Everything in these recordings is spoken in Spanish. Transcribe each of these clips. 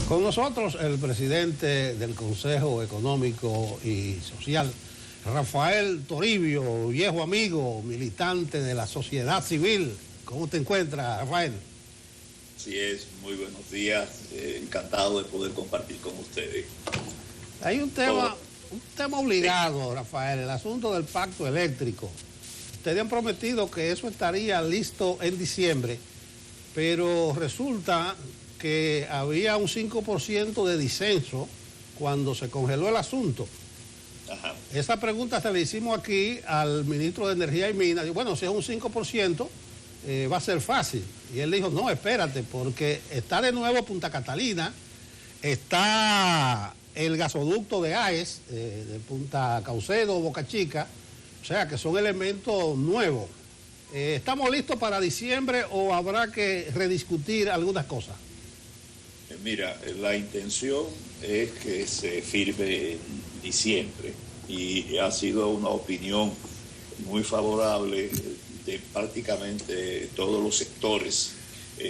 Con nosotros el presidente del Consejo Económico y Social, Rafael Toribio, viejo amigo, militante de la sociedad civil. ¿Cómo te encuentras, Rafael? Así es, muy buenos días, encantado de poder compartir con ustedes. Hay un tema obligado, Rafael, el asunto del pacto eléctrico. Ustedes han prometido que eso estaría listo en diciembre, pero resulta que había un 5% de disenso cuando se congeló el asunto. Ajá. Esa pregunta se le hicimos aquí al ministro de Energía y Minas. Bueno, si es un 5%, va a ser fácil. Y él dijo, no, espérate, porque está de nuevo Punta Catalina, está el gasoducto de AES, de Punta Caucedo, Boca Chica, o sea que son elementos nuevos. ¿Estamos listos para diciembre o habrá que rediscutir algunas cosas? Mira, la intención es que se firme en diciembre y ha sido una opinión muy favorable de prácticamente todos los sectores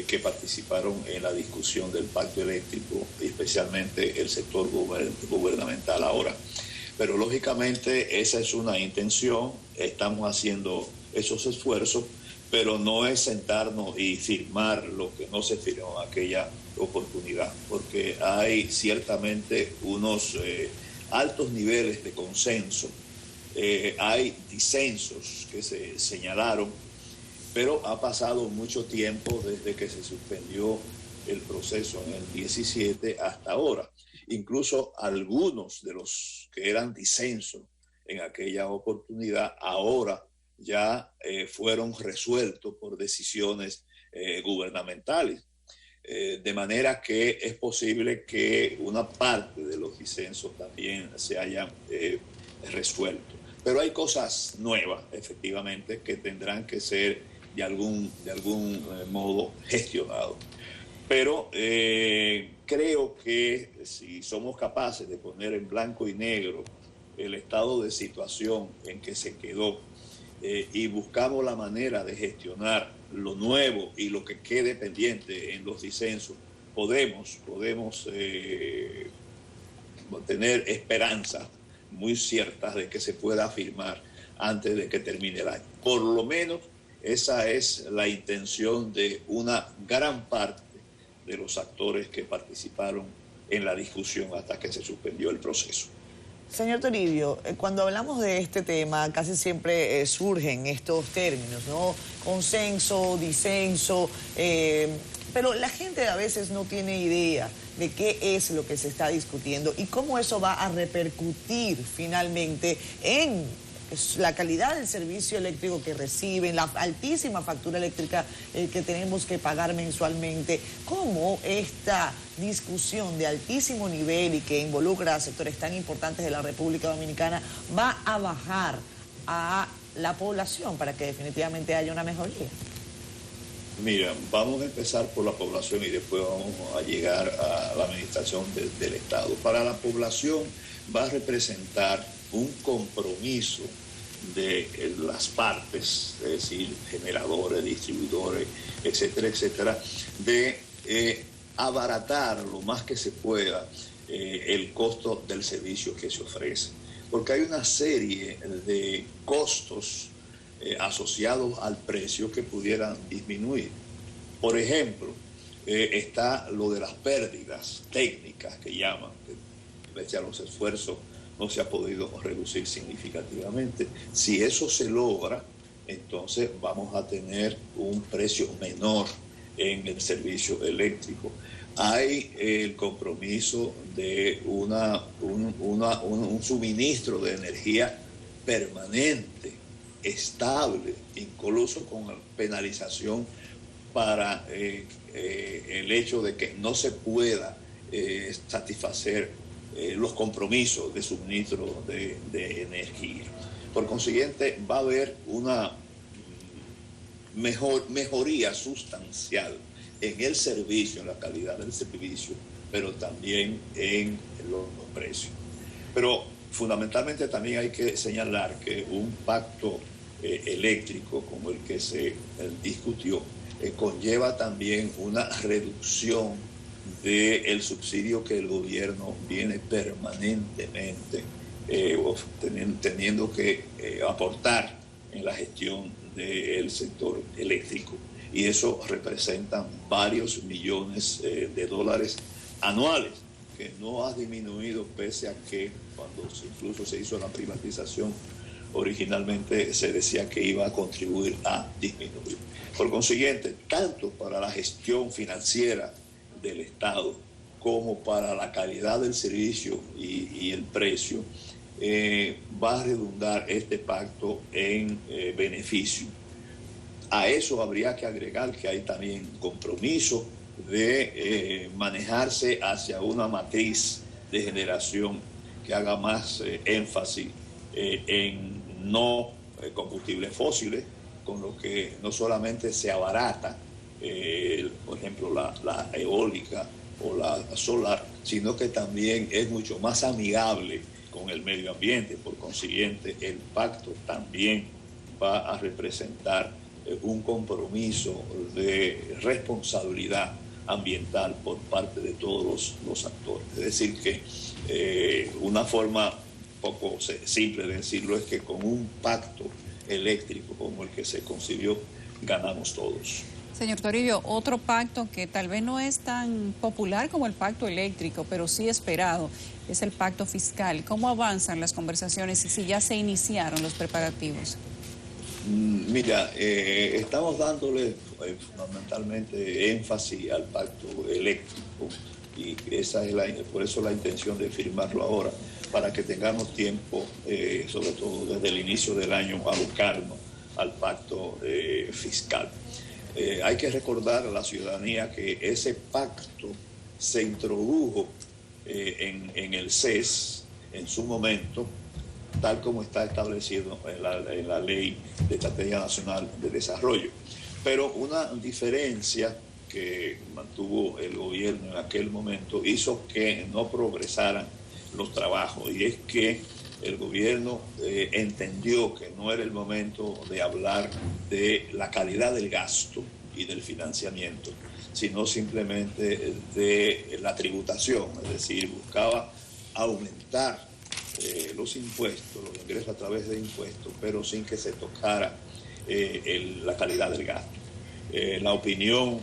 que participaron en la discusión del pacto eléctrico, especialmente el sector gubernamental ahora. Pero lógicamente esa es una intención, estamos haciendo esos esfuerzos, pero no es sentarnos y firmar lo que no se firmó en aquella oportunidad, porque hay ciertamente unos altos niveles de consenso, hay disensos que se señalaron, pero ha pasado mucho tiempo desde que se suspendió el proceso en el 17 hasta ahora. Incluso algunos de los que eran disensos en aquella oportunidad ahora ya fueron resueltos por decisiones gubernamentales. De manera que es posible que una parte de los disensos también se hayan resuelto. Pero hay cosas nuevas, efectivamente, que tendrán que ser de algún modo gestionados. Pero creo que si somos capaces de poner en blanco y negro el estado de situación en que se quedó y buscamos la manera de gestionar lo nuevo y lo que quede pendiente en los disensos, podemos tener esperanzas muy ciertas de que se pueda firmar antes de que termine el año. Por lo menos esa es la intención de una gran parte de los actores que participaron en la discusión hasta que se suspendió el proceso. Señor Toribio, cuando hablamos de este tema casi siempre surgen estos términos, ¿no? Consenso, disenso, pero la gente a veces no tiene idea de qué es lo que se está discutiendo y cómo eso va a repercutir finalmente en la calidad del servicio eléctrico que reciben, la altísima factura eléctrica que tenemos que pagar mensualmente. ¿Cómo esta discusión de altísimo nivel y que involucra a sectores tan importantes de la República Dominicana va a bajar a la población para que definitivamente haya una mejoría? Mira, vamos a empezar por la población y después vamos a llegar a la administración del Estado. Para la población va a representar un compromiso de las partes, es decir, generadores, distribuidores, etcétera, etcétera, de abaratar lo más que se pueda el costo del servicio que se ofrece. Porque hay una serie de costos asociados al precio que pudieran disminuir. Por ejemplo, está lo de las pérdidas técnicas que llaman, que pese a los esfuerzos no se ha podido reducir significativamente. Si eso se logra, entonces vamos a tener un precio menor en el servicio eléctrico. Hay el compromiso de un suministro de energía permanente, estable, incluso con penalización para el hecho de que no se pueda satisfacer los compromisos de suministro de energía. Por consiguiente, va a haber una mejoría sustancial en el servicio, en la calidad del servicio, pero también en los precios. Pero fundamentalmente también hay que señalar que un pacto eléctrico como el que se discutió conlleva también una reducción del subsidio que el gobierno viene permanentemente teniendo que aportar en la gestión del sector eléctrico. Y eso representa varios millones de dólares anuales, que no ha disminuido pese a que cuando incluso se hizo la privatización, originalmente se decía que iba a contribuir a disminuir. Por consiguiente, tanto para la gestión financiera del Estado como para la calidad del servicio y el precio, va a redundar este pacto en beneficio. A eso habría que agregar que hay también compromiso de manejarse hacia una matriz de generación que haga más énfasis en no combustibles fósiles, con lo que no solamente se abarata, por ejemplo, la eólica o la solar, sino que también es mucho más amigable con el medio ambiente. Por consiguiente, el pacto también va a representar un compromiso de responsabilidad ambiental por parte de todos los actores. Es decir, que una forma poco simple de decirlo es que con un pacto eléctrico como el que se concibió, ganamos todos. Señor Toribio, otro pacto que tal vez no es tan popular como el pacto eléctrico, pero sí esperado, es el pacto fiscal. ¿Cómo avanzan las conversaciones y si ya se iniciaron los preparativos? Mira, estamos dándole fundamentalmente énfasis al pacto eléctrico y esa es por eso la intención de firmarlo ahora, para que tengamos tiempo, sobre todo desde el inicio del año, a buscarnos al pacto fiscal. Hay que recordar a la ciudadanía que ese pacto se introdujo en el CES en su momento, tal como está establecido en la Ley de Estrategia Nacional de Desarrollo. Pero una diferencia que mantuvo el gobierno en aquel momento hizo que no progresaran los trabajos, y es que el gobierno entendió que no era el momento de hablar de la calidad del gasto y del financiamiento, sino simplemente de la tributación, es decir, buscaba aumentar los impuestos, los ingresos a través de impuestos, pero sin que se tocara la calidad del gasto. La opinión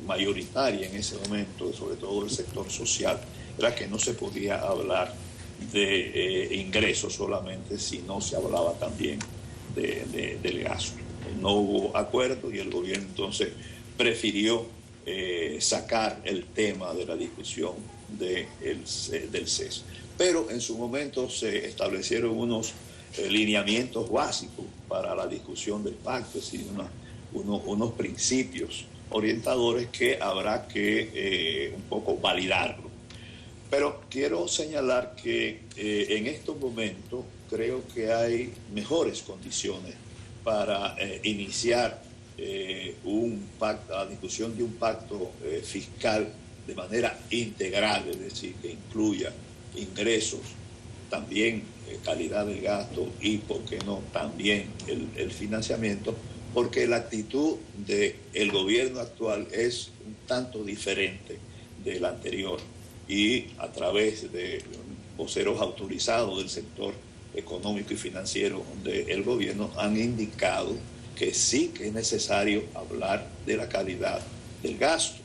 mayoritaria en ese momento, sobre todo del sector social, era que no se podía hablar de ingresos solamente si no se hablaba también del gasto. No hubo acuerdo y el gobierno entonces prefirió sacar el tema de la discusión del CES. Pero en su momento se establecieron unos lineamientos básicos para la discusión del pacto, es decir, unos principios orientadores que habrá que un poco validarlo. Pero quiero señalar que en estos momentos creo que hay mejores condiciones para iniciar la discusión de un pacto fiscal de manera integral, es decir, que incluya ingresos, también calidad del gasto y, por qué no, también el financiamiento, porque la actitud del gobierno actual es un tanto diferente de la anterior, y a través de voceros autorizados del sector económico y financiero del gobierno han indicado que sí que es necesario hablar de la calidad del gasto.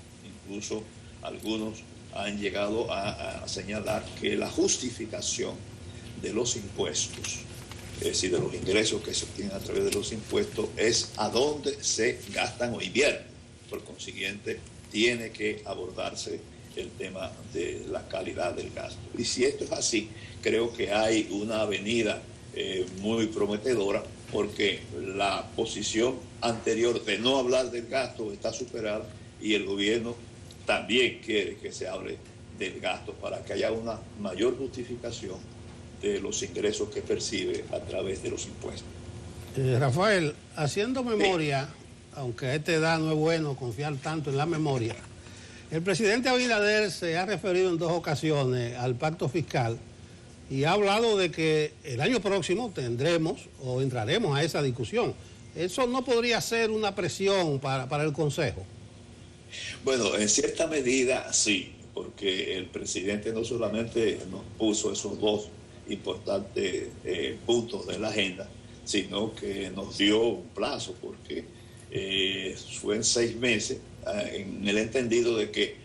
Incluso algunos han llegado a señalar que la justificación de los impuestos, es decir, de los ingresos que se obtienen a través de los impuestos, es a dónde se gastan o invierten. Por consiguiente, tiene que abordarse el tema de la calidad del gasto. Y si esto es así, creo que hay una avenida muy prometedora, porque la posición anterior de no hablar del gasto está superada y el gobierno también quiere que se hable del gasto para que haya una mayor justificación de los ingresos que percibe a través de los impuestos. Rafael, haciendo memoria, aunque a esta edad no es bueno confiar tanto en la memoria, el presidente Abinader se ha referido en 2 ocasiones al pacto fiscal y ha hablado de que el año próximo tendremos o entraremos a esa discusión. ¿Eso no podría ser una presión para el Consejo? Bueno, en cierta medida sí, porque el presidente no solamente nos puso esos dos importantes puntos de la agenda, sino que nos dio un plazo, porque fue en 6 meses, en el entendido de que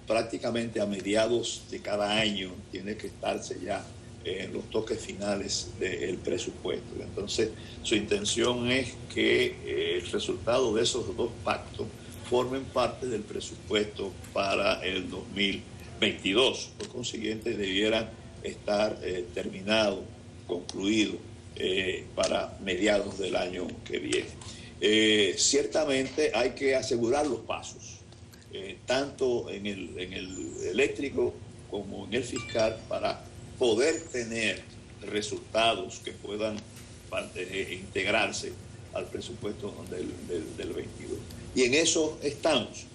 prácticamente a mediados de cada año tiene que estarse ya en los toques finales del presupuesto. Entonces, su intención es que el resultado de esos dos pactos formen parte del presupuesto para el 2022. Por consiguiente, debieran estar terminados, concluidos para mediados del año que viene. Ciertamente hay que asegurar los pasos, tanto en el eléctrico como en el fiscal, para poder tener resultados que puedan integrarse al presupuesto del 22. Y en eso estamos.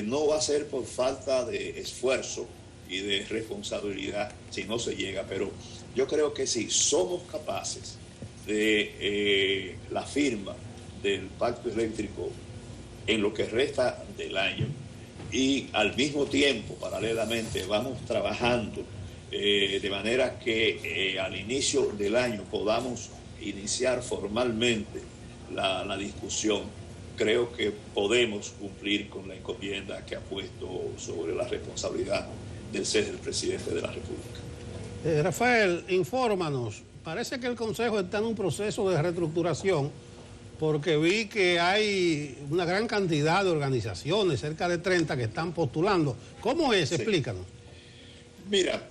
No va a ser por falta de esfuerzo y de responsabilidad si no se llega, pero yo creo que si somos capaces de la firma del pacto eléctrico en lo que resta del año, y al mismo tiempo, paralelamente, vamos trabajando de manera que al inicio del año podamos iniciar formalmente la discusión, creo que podemos cumplir con la encomienda que ha puesto sobre la responsabilidad del ser el presidente de la República. Rafael, infórmanos. Parece que el Consejo está en un proceso de reestructuración, porque vi que hay una gran cantidad de organizaciones, cerca de 30, que están postulando. ¿Cómo es? Sí. Explícanos. Mira,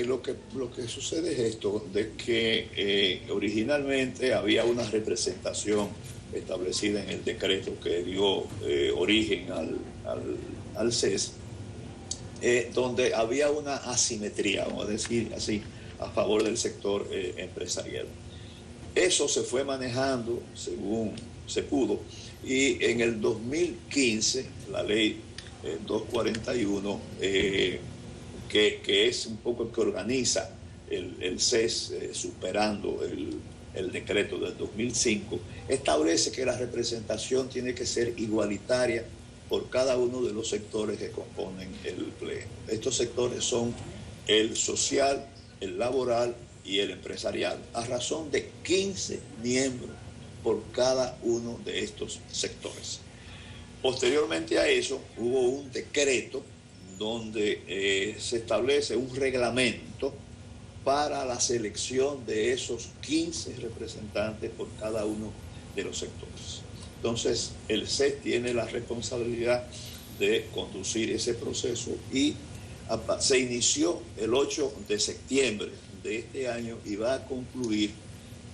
lo que sucede es esto, de que originalmente había una representación establecida en el decreto que dio origen al CES, donde había una asimetría, vamos a decir así, a favor del sector empresarial. Eso se fue manejando según se pudo, y en el 2015 la ley 241, que es un poco el que organiza el CES, superando el decreto del 2005, establece que la representación tiene que ser igualitaria por cada uno de los sectores que componen el pleno. Estos sectores son el social, el laboral y el empresarial, a razón de 15 miembros por cada uno de estos sectores. Posteriormente a eso hubo un decreto donde se establece un reglamento para la selección de esos 15 representantes por cada uno de los sectores. Entonces, el CES tiene la responsabilidad de conducir ese proceso y se inició el 8 de septiembre de este año y va a concluir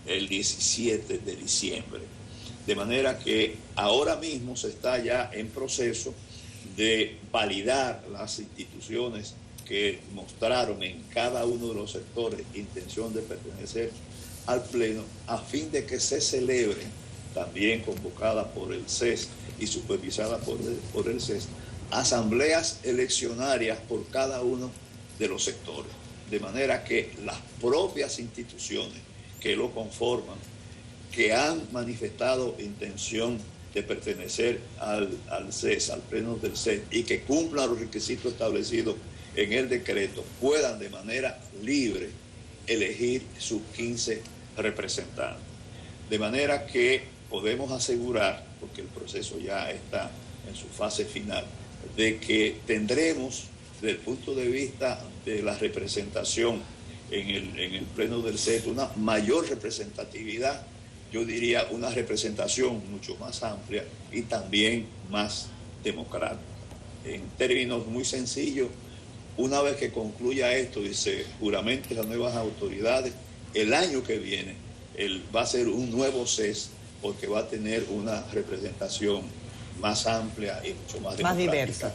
el 17 de diciembre. De manera que ahora mismo se está ya en proceso de validar las instituciones que mostraron en cada uno de los sectores intención de pertenecer al Pleno, a fin de que se celebre, también convocada por el CES y supervisada por el CES, asambleas eleccionarias por cada uno de los sectores, de manera que las propias instituciones que lo conforman, que han manifestado intención de pertenecer al CES, al pleno del CES, y que cumplan los requisitos establecidos en el decreto, puedan de manera libre elegir sus 15 representantes. De manera que podemos asegurar, porque el proceso ya está en su fase final, de que tendremos, desde el punto de vista de la representación en el pleno del CES, una mayor representatividad, yo diría una representación mucho más amplia y también más democrática. En términos muy sencillos, una vez que concluya esto y se juramente las nuevas autoridades, el año que viene va a ser un nuevo CES, porque va a tener una representación más amplia y mucho más democrática. Más diversa.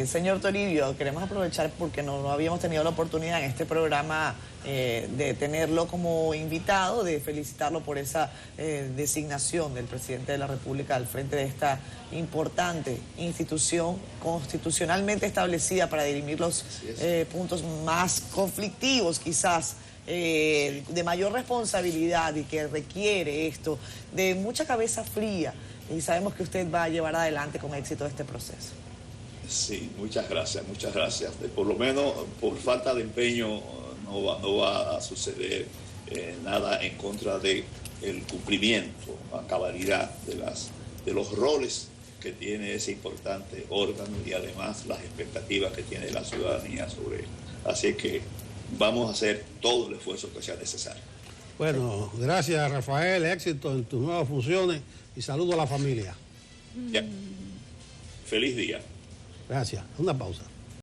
Señor Toribio, queremos aprovechar porque no habíamos tenido la oportunidad en este programa de tenerlo como invitado, de felicitarlo por esa designación del presidente de la República al frente de esta importante institución constitucionalmente establecida para dirimir los puntos más conflictivos quizás, de mayor responsabilidad, y que requiere esto de mucha cabeza fría, y sabemos que usted va a llevar adelante con éxito este proceso. Sí, muchas gracias, muchas gracias. Por lo menos por falta de empeño no va a suceder nada en contra de el cumplimiento a cabalidad de los roles que tiene ese importante órgano y además las expectativas que tiene la ciudadanía sobre él. Así que vamos a hacer todo el esfuerzo que sea necesario. Bueno, gracias Rafael, éxito en tus nuevas funciones y saludo a la familia. Ya. Feliz día. Gracias. Una pausa.